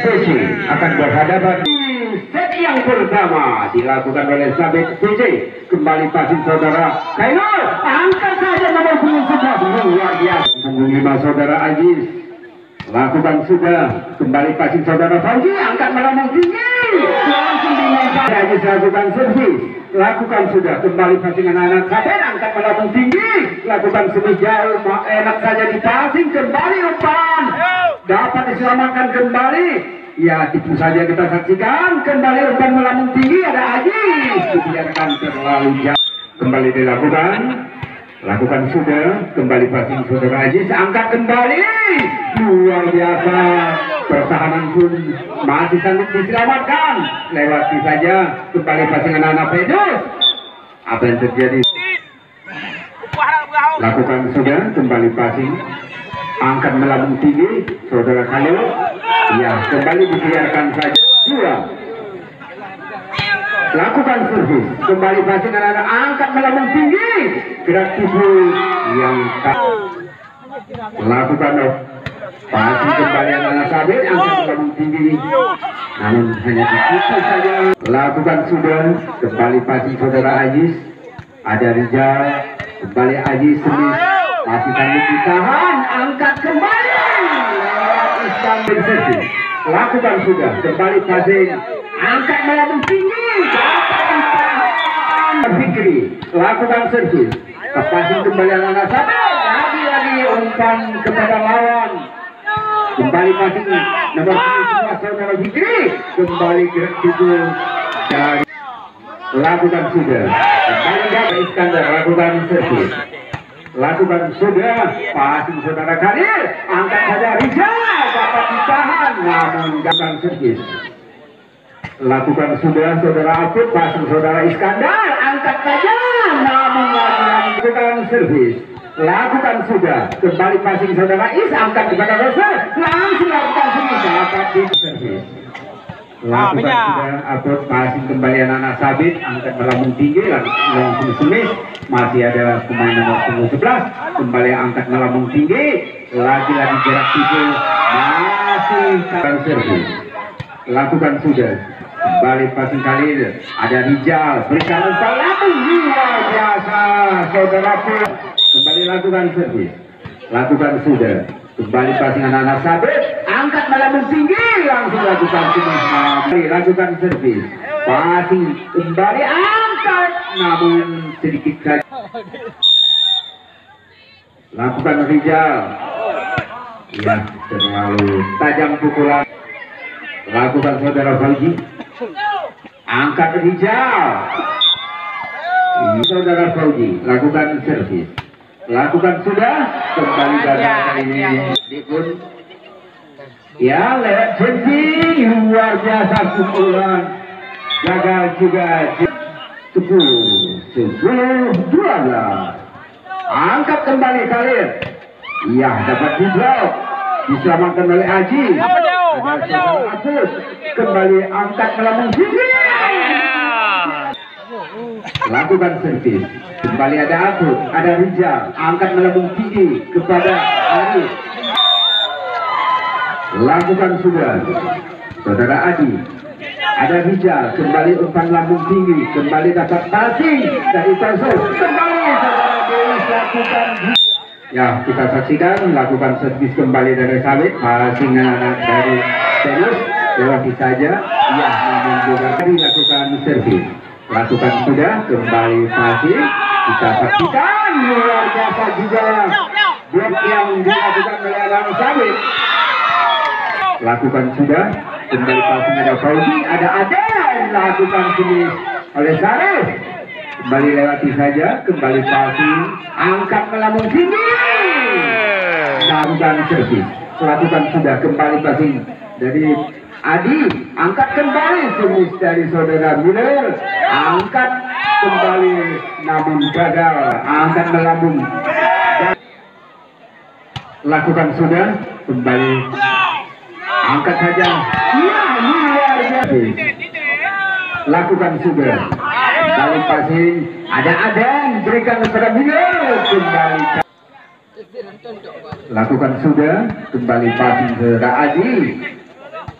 PC akan berhadapan di set yang pertama dilakukan oleh Sabit PC. Kembali passing saudara Kainul, angkat saja nomor punggung 11 luar biasa. Punggung 5 saudara Aziz, lakukan sudah. Kembali passing saudara Fauzi, angkat melambung tinggi langsung dimainkan. Aziz lakukan servis, lakukan sudah. Kembali passing anak-anak Sabit, angkat melambung tinggi, lakukan semi jauh, enak saja di passing. Kembali umpan dapat diselamatkan kembali. Ya, tipu saja kita saksikan. Kembali umpan melambung tinggi, ada Aziz, dibiarkan terlalu jauh. Kembali dilakukan, lakukan sudah. Kembali passing saudara Aziz, angkat kembali, luar biasa. Pertahanan pun masih sanggup diselamatkan. Lewati saja. Kembali passing anak-anak Pedus. Apa yang terjadi? Lakukan sudah. Kembali passing, angkat melambung tinggi saudara Khalil. Ya, kembali dibiarkan saja. Dua. Lakukan servis, kembali passing anak-anak, angkat melambung tinggi, gerak tubuh yang tak. Lakukan passing kembali anak-anak Sabit, angkat melambung tinggi, namun hanya diputus saja. Lakukan sudah. Kembali passing saudara Aziz, ada Rizal. Kembali Aziz Smith, masih sanggup ditahan, angkat kembali. Iskandar servis, lakukan sudah. Kembali passing, angkat melambung tinggi, dapat ditahan. Fikri, lakukan servis, passing kembali anak-anak Sabit, lagi-lagi umpan kepada lawan. Kembali passing nomor 2 saudara Fikri, kembali gerak tubuh dari. Lakukan sudah. Kembali dapat Iskandar, lakukan servis. Lakukan sudah. Passing saudara Khalil, angkat saja Rizal, dapat ditahan namun dapat servis. Lakukan sudah saudara Afid, passing saudara Iskandar, angkat saja namun lakukan servis. Lakukan sudah. Kembali passing saudara Is, angkat kepada Roser, langsung lakukan servis, dapat di servis. Lakukan sudah Afid, passing kembali anak-anak Sabit, angkat melambung tinggi, langsung semis. Masih ada pemain nomor punggung 11, kembali angkat melambung tinggi, lagi-lagi gerak tubuh, masih akan servis. Lakukan sudah. Kembali passing Khalil, ada Rijal, berikan umpan lambung luar biasa saudara Pul. Kembali lakukan servis. Lakukan sudah. Kembali passing anak-anak Sabit, angkat melambung tinggi, langsung lakukan servis. Lakukan servis. Passing kembali angkat, namun sedikit saja. Lakukan Rijal. Ya, terlalu tajam pukulan. Lakukan saudara Fauzi, angkat Rijal. Saudara Fauzi, lakukan servis. Lakukan sudah. Kembali gagal kali ini Dipun. Ya, lewat jenting, luar biasa pukulan. Gagal juga. 10-12. Angkat kembali Khalil. Iya, dapat diblok. Diselamatkan oleh Aji. Apa jauh? Kembali angkat melambung tinggi. Lakukan servis. Kembali ada Abud, ada Rijal, angkat melambung tinggi kepada Ari. Lakukan sudah. Saudara Adi, ada Rijal, kembali umpan lambung tinggi, kembali dapat passing dari Tarsus. Kembali saudara Deus lakukan. Ya, kita saksikan lakukan servis kembali dari Sabit, passing anak dari Deus, lewati saja. Ya, namun juga dilakukan servis. Lakukan sudah. Kembali passing, kita saksikan luar biasa juga blok yang dilakukan oleh anak Sabit. Lakukan sudah. Kembali passing ada Fauzi, ada Aden, lakukan sini oleh Sarif. Kembali lewati saja. Kembali passing, angkat melambung tinggi, lakukan servis. Lakukan sudah. Kembali passing dari Adi, angkat kembali servis dari saudara Miller, angkat kembali namun gagal, angkat melambung. Lakukan sudah. Kembali angkat saja. Ya, luar biasa. Lakukan sudah. Kembali passing, ada Aden, berikan kepada Miller, kembali. Lakukan sudah. Kembali passing ke Adi.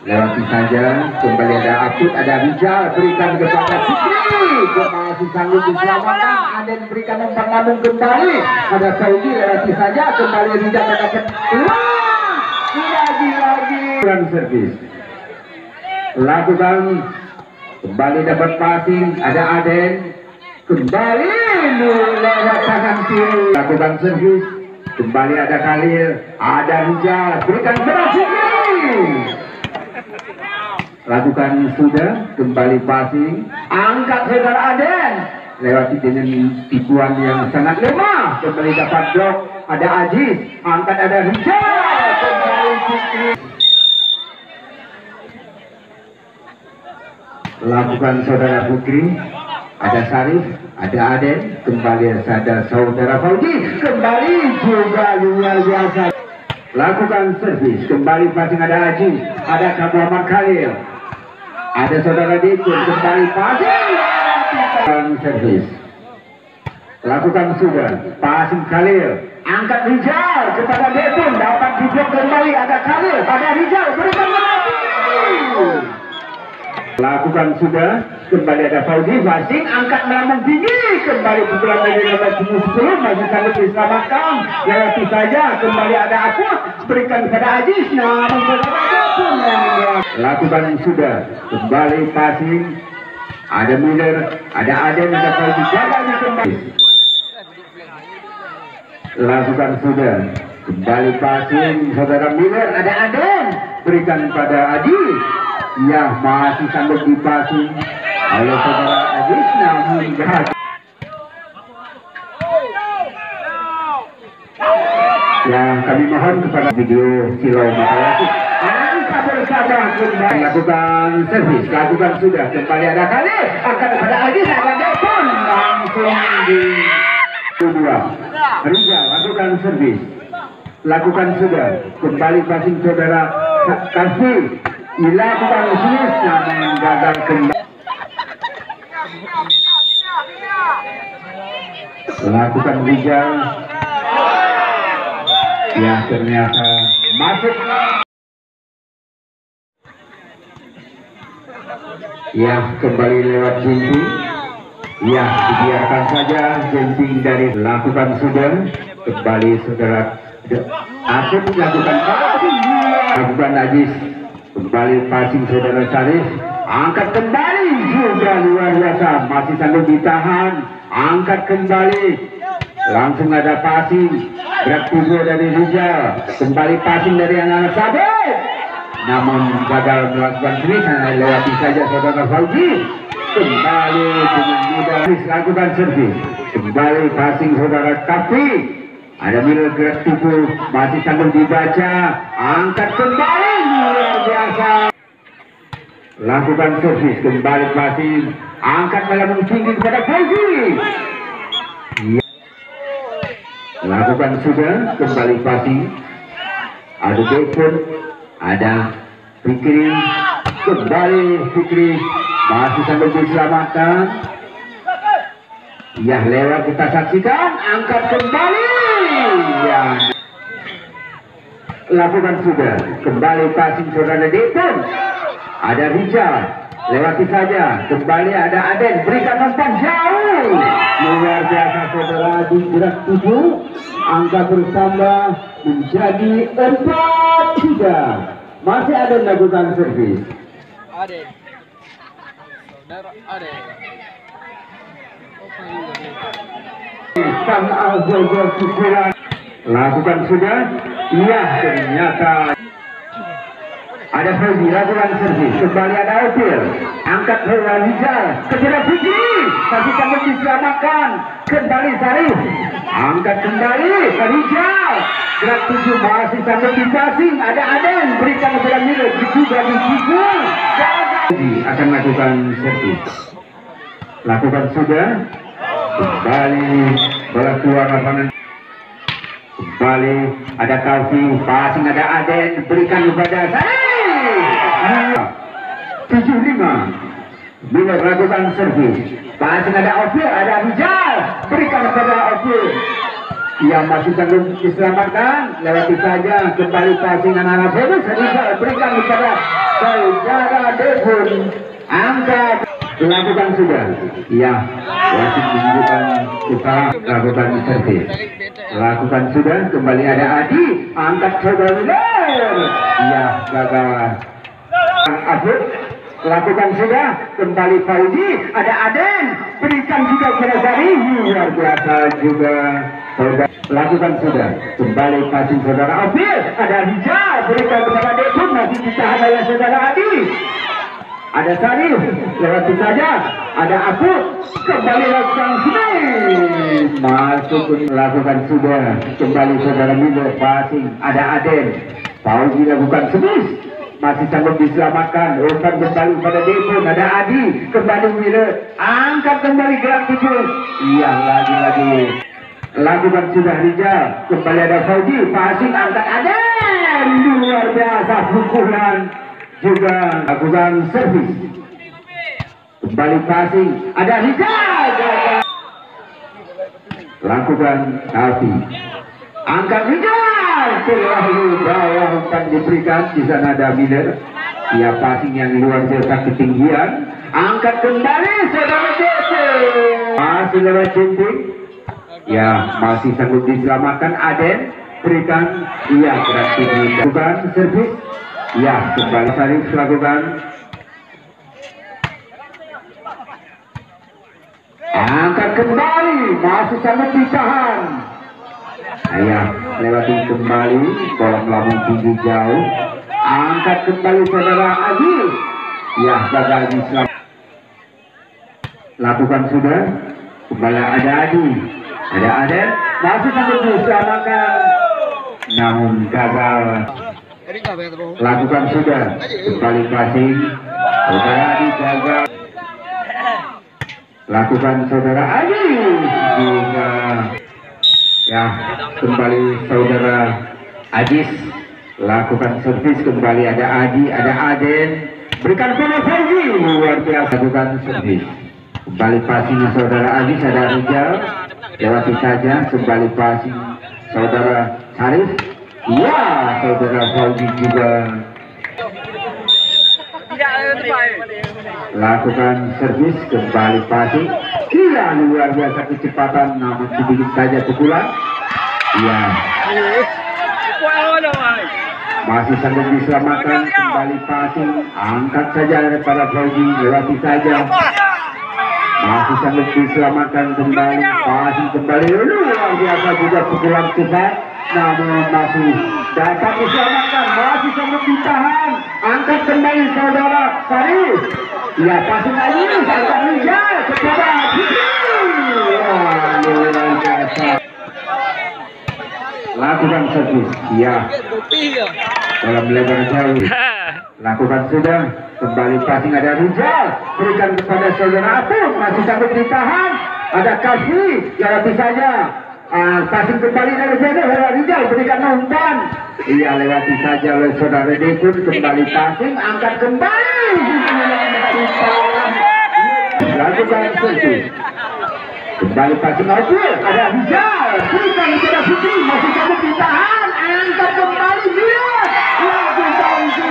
lewati saja. Kembali ada Akut, ada Rijal, berikan kepada Fikri, masih sanggup diselamatkan. Aden berikan umpan lambung kembali, ada Saudi, lewati saja. Kembali Rijal mendapat lagi kurang servis. Lakukan kembali dapat passing, ada Aden, kembali lewat tangan kiri, lakukan servis. Kembali ada Khalil, ada Rijal, berikan kepada Fikri. Lakukan sudah, kembali passing, angkat saudara Aden, lewati dengan tipuan yang sangat lemah. Kembali dapat blok, ada Aziz, angkat ada Rijal, kembali Fikri. Lakukan saudara Fikri, ada Sarif, ada Aden, kembali ada saudara Fauji, kembali juga luar biasa. Lakukan servis, kembali passing, ada Aziz, ada Muhammad Khalil, ada saudara Dikun, kembali passing, lakukan servis. Lakukan sudah, passing Khalil, angkat Rijal kepada Dikun, dapat diblok kembali, ada Khalil, ada Rijal, berikan lagi. Lakukan sudah, kembali ada Fauzi, passing, angkat melambung tinggi, kembali pukulan dari nomor 10, masih sanggup diselamatkan, lewati saja. Kembali ada Akut, berikan kepada Aziz, namun lakukan sudah, kembali passing, ada Miller, ada Aden, ada Fauzi, jaganya kembali. Lakukan sudah, kembali passing, saudara Miller, ada Aden, berikan pada Aziz. Ya, masih sanggup dipasing oleh saudara Aziz, namun berhasil. Ya, kami mohon kepada video Silau Makalaki, angkat bersama kembali, lakukan servis, lakukan sudah, kembali ada kali, angkat kepada Aziz, ada Depon, langsung di kedua. Rijal, lakukan servis, lakukan sudah, kembali passing saudara Kasih, dilakukan Sis, namun gagal kembali. Lakukan Rijal, ya ternyata masuk. Ya, kembali lewat Jinping. Ya, dibiarkan saja Jinping dari lakukan sudah, kembali saudara Akut, lakukan passing, lakukan Aziz, kembali passing saudara Sarif, angkat kembali juga luar biasa, masih sanggup ditahan, angkat kembali, langsung ada passing, gerak tubuh dari Rijal, kembali passing dari anak Sabit, namun gagal melakukan finish, lewati saja saudara Fauzi, kembali dengan mudah lakukan servis, kembali passing saudara Kafi, ada Miller, gerak tubuh, masih sanggup dibaca, angkat kembali luar biasa. Lakukan servis, kembali passing, angkat melambung tinggi kepada Fauzi. Ya. Lakukan sudah, kembali passing, ada Depon, ada Fikri, kembali Fikri, masih sanggup diselamatkan. Ya, lewat kita saksikan, angkat kembali. Ya. Lakukan sudah, kembali passing saudara Depon, ada Rijal, lewati saja, kembali ada Aden, berikan umpan jauh, luar biasa saudara, di gerak tubuh, angka bertambah menjadi 4-3, masih ada lakukan servis. Aden, saudara Aden, sang Al-Zohor pukulan, lakukan sudah, iya ternyata ada Fauzi, lakukan servis, kembali ada Opil, angkat bola Rijal, kejar Fikri, masih sanggup diselamatkan, kembali Sarif, angkat kembali Rijal, gerak tujuh, masih sanggup dipasing, ada Aden, berikan kepada Milo, juga dipikul, akan lakukan servis, lakukan sudah, kembali bola keluar lapangan. Kembali ada Kaufi, passing ada Aden, berikan kepada Sarif, 75, Miller lakukan servis, passing ada Opil, ada Rijal, berikan kepada Opil, yang masih sanggup diselamatkan, lewati saja kembali passing anak-anak Venus. Rizal berikan kepada saudara Devon, angkat, lakukan sudah. Ya, wasit menunjukkan kita lakukan servis. Lakukan sudah, kembali ada Adi, angkat saudara Miller. Ya, gagal. Abud, lakukan sudah, kembali Fauzi, ada Aden, berikan juga kepada Sari, luar biasa juga. Saudara, lakukan sudah, kembali passing saudara Afil, ada Rijal, berikan kepada Devon, masih ditahan oleh saudara Adi. Ada Sarif, lewati saja. Ada Aku, kembali lakukan Smith, masuk lakukan sudah, kembali saudara Milo passing. Ada Aden, Fauzi lakukan Smith, masih sanggup diselamatkan. Umpan kembali pada Devon, ada Adi, kembali Milo, angkat kembali gerak tujuh. Iya, lagi-lagi lakukan sudah Rijal, kembali ada Fauzi, passing, angkat Aden, luar biasa pukulan. Juga lakukan servis, kembali passing, ada Rizal, lakukan Alfi, angkat Rizal, terlalu bawah, umpan diberikan. Di sana ada Miller, ya passing yang luar biasa ketinggian, angkat kembali saudara Jesse, masih lewat jenting, ya masih sanggup diselamatkan. Aden berikan, iya berarti lakukan servis. Ya, kembali Sarif lakukan, angkat kembali, masih sangat ditahan. Ya, lewati kembali, bola melambung tinggi jauh, angkat kembali saudara Aziz. Ya, gagal diselamatkan. Lakukan sudah, kembali ada Adi, ada Aden, masih sangat diselamatkan, namun gagal. Lakukan sudah, kembali passing, saudara Adi gagal. Lakukan saudara Adi juga, ya kembali saudara Ajis, lakukan servis, kembali ada Adi, ada Aden, berikan pada Fauzi, luar biasa, lakukan servis, kembali passing saudara Ajis, ada Rijal, lewati saja, kembali passing saudara Sarif. Ya, saudara Fauzi juga lakukan servis, kembali passing. Iya, luar biasa kecepatan, namun sedikit saja pukulan. Iya, masih sanggup diselamatkan, kembali passing, angkat saja daripada Fauzi, lewati saja, masih sanggup diselamatkan, kembali passing, kembali luar biasa juga pukulan cepat, namun masih dapat diselamatkan, masih sanggup ditahan, angkat kembali saudara Sarif. Ya, passing lagi, angkat Rijal kepada luar biasa. Lakukan servis, ya dalam lebar jauh, lakukan sudah, kembali passing ada Rijal, berikan kepada saudara Apun, masih sanggup ditahan, ada Kasih, lewati saja. Passing kembali dari sana, saudara Rijal berikan umpan. Iya, lewati saja oleh saudara Dekun, kembali passing, angkat kembali. Lakukan servis, kembali passing Abdul, ada Rijal, berikan kepada Fitri, masih sanggup ditahan, angkat kembali dia.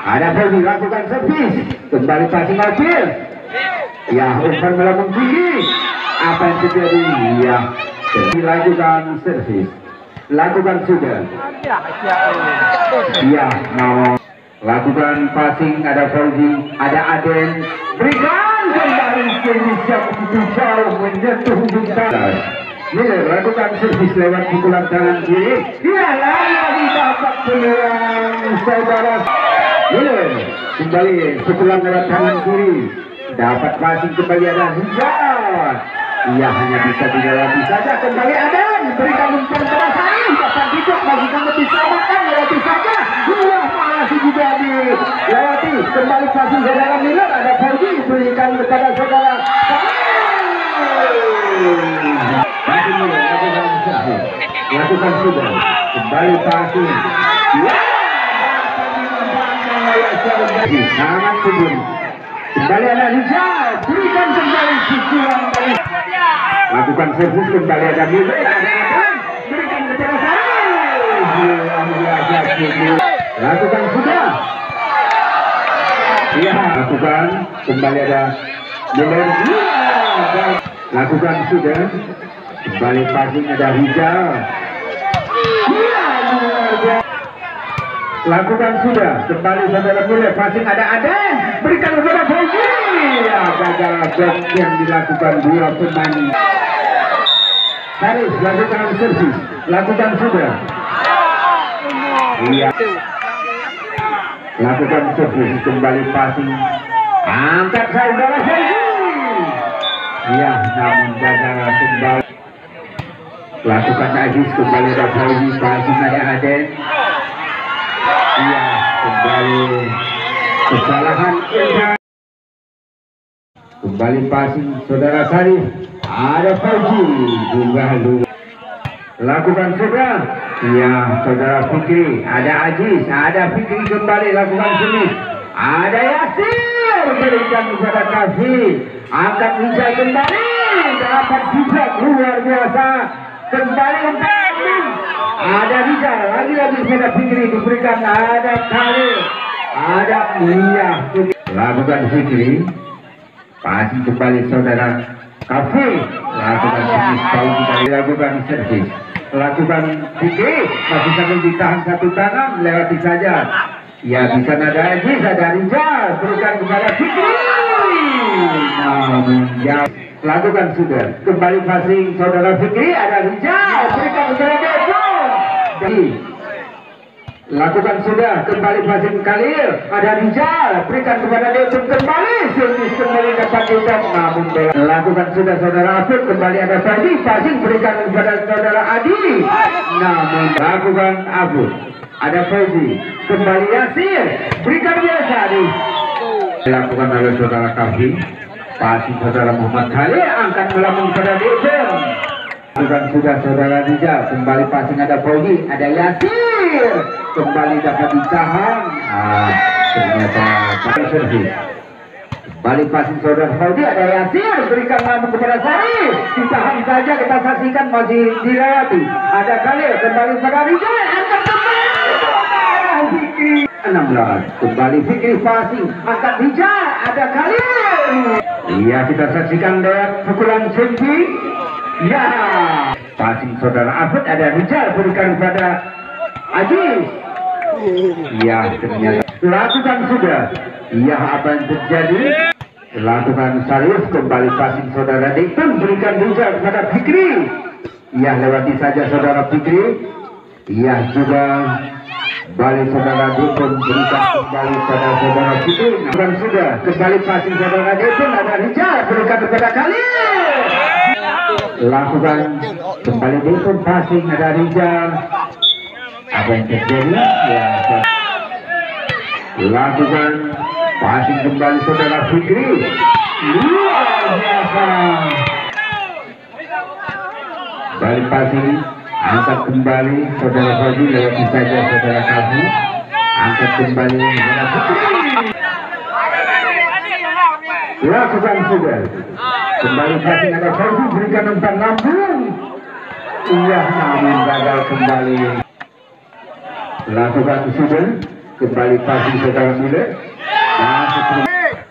Ada Fauzi, lakukan servis, kembali passing Abdul. Ya, umpan melambung tinggi. Apa yang terjadi? Ya, dilakukan servis, lakukan sudah. Iya, mau lakukan passing, ada Fauzi, ada Aden, berikan kembali Indonesia begitu jauh menyentuh ujung tangan. Miller lakukan servis lewat pukulan tangan kiri. Iya, lagi dapat peluang saudara Miller, kembali pukulan lewat tangan kiri, dapat passing, kembali ada Rijal. Ia hanya bisa dilewati saja, kembali Aden, berikan umpan terasai, dapat hidup, masih sangat diselamatkan, lewati saja. Wah, masih juga dilewati, kembali passing saudara Miller, ada Fauzi, berikan kepada saudara masih Miller, lakukan sudah, kembali passing. Sangat sebelum, kembali ada Rijal, berikan kembali pukulan dari, lakukan servis, kembali ada Miller, ada Aden, berikan kepada luar biasa Fikri. Lakukan sudah. Iya, lakukan kembali ada Miller. Lakukan sudah. Kembali passing ada Rizal. Iya, luar biasa. Lakukan sudah. Kembali saudara Miller. Passing ada Aden. Berikan kepada Fauzi. Ya, gagal blok yang dilakukan dua pemain. Haris lakukan servis. Lakukan sudah. Iya. Lakukan servis. Kembali passing. Angkat saudara Fauzi. Iya, namun gagal kembali. Lakukan Aziz. Kembali ada Fauzi. Passing ada Aden. Iya, kembali kesalahan. Kembali passing saudara Sarif. Ada Fauzi juga dulu. Lakukan sudah. Iya, saudara Fikri. Ada Aziz. Ada Fikri kembali lakukan semis. Ada Yasir. Berikan kepada Kasih. Angkat Rizal kembali. Dapat juga luar biasa. Kembali untuk ada Rizal. Lagi-lagi kepada Fikri diberikan. Ada Khalil. Ada Iya. Lakukan Fikri. Pasti kembali saudara Kafe. Lakukan servis. Kalau kita lakukan servis. Lakukan Fikri. Masih sambil ditahan satu tangan. Lewati saja. Ya, bisa ada Aziz. Ada Rizal. Berikan kepada Fikri. Namun ya. Lakukan sudah. Kembali passing saudara Fikri. Ada Rizal. Berikan kepada Deson. Lakukan sudah. Kembali passing Khalil. Ada Rizal. Berikan kepada Deson kembali. Servis kembali dapat Deson. Namun lakukan sudah saudara Afif. Kembali ada Fadi. Passing berikan kepada saudara Adi. Namun lakukan Abu. Ada Fauzi. Kembali Yasir. Berikan biasa Adi. Dilakukan oleh saudara Kafi. Passing saudara Muhammad Khalil. Angkat melambung pada Deson. Lakukan sudah saudara Rizal. Kembali passing ada Fauzi. Ada Yasir. Kembali dapat ditahan. Ternyata servis. Kembali passing saudara Fauzi. Ada Yasir. Berikan lambung kepada Sari. Ditahan saja. Kita saksikan masih dilewati. Ada Khalil. Kembali pada Rizal. Angkat kembali. Fikri 16. Kembali Fikri passing. Angkat Rizal. Ada Khalil. Iya, kita saksikan dari pukulan Senti. Ya, passing saudara Afid. Ada Rizal. Berikan kepada Aziz. Iya, ternyata lakukan sudah. Iya, apa yang terjadi? Lakukan Sarif. Kembali passing saudara Dikton. Berikan Rizal kepada Fikri. Iya, lewati saja saudara Fikri. Iya, juga balik saudara Dikton. Berikan kembali pada saudara Fikri. Lakukan sudah. Kembali passing saudara Dikton. Ada Rizal. Berikan kepada Khalil. Lakukan kembali Dikton passing. Ada Rizal. Apa yang terjadi? Ya, lakukan passing kembali saudara Fikri. Luar biasa. Balik passing. Angkat kembali saudara Fauzi. Lewati saja saudara Kafi. Angkat kembali saudara Fikri. Lakukan sudah. Kembali passing ada Fauzi. Berikan umpan lambung. Iya, namun gagal kembali. Lakukan sudah. Kembali passing saudara Miller.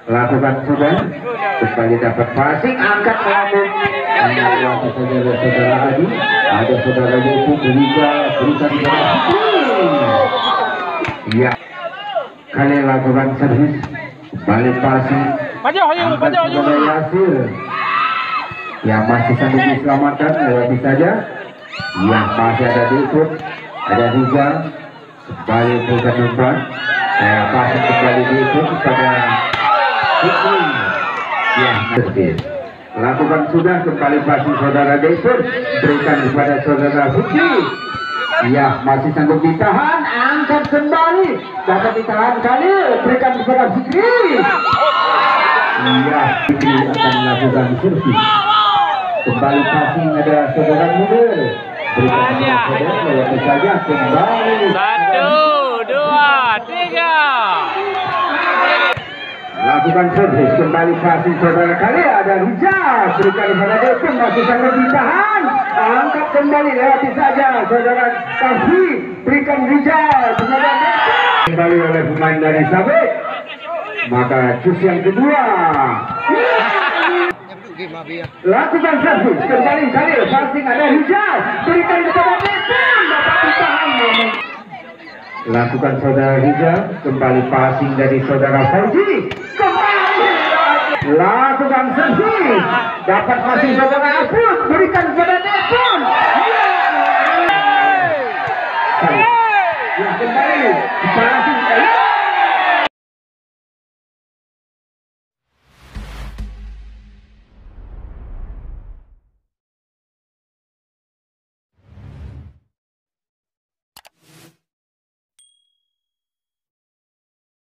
Lakukan sudah. Kembali dapat passing. Angkat lambung. Lewati saja saudara Adi. Ada saudara Yusuf. Berikan kepada Fikri. Iya. Kalian lakukan servis. Balik passing. Angkat kepada Yasir. Ya, masih sambil diselamatkan. Lewati saja. Ya, masih ada Yusuf. Ada Rizal. Kembali berikan umpan. Passing kembali Yusuf kepada Fikri. Ya, servis. Lakukan sudah. Kembali passing saudara Deson. Berikan kepada saudara Fikri. Ya, masih sanggup ditahan. Angkat kembali. Dapat ditahan Khalil. Berikan kepada Fikri. Ya, Fikri akan melakukan servis. Kembali passing ada saudara Mudir. Berikan kepada saudara. Lewati saja. Kembali 1, 2, 3. Lakukan servis. Kembali passing saudara Khalil. Ada Rizal. Berikan kepada Deson. Masih sanggup ditahan. Angkat kembali. Lewati saja saudara Kafi. berikan Rizal kepada kembali oleh pemain dari Sabit. Maka jus yang kedua lakukan servis kembali Khalil, passing ada Rizal, berikan kepada Depan, dapat ditahan namun lakukan saudara Rizal, kembali passing dari saudara Fauzi, kembali lakukan servis, dapat passing saudara Abud, berikan kepada Depan. Ya, kembali passing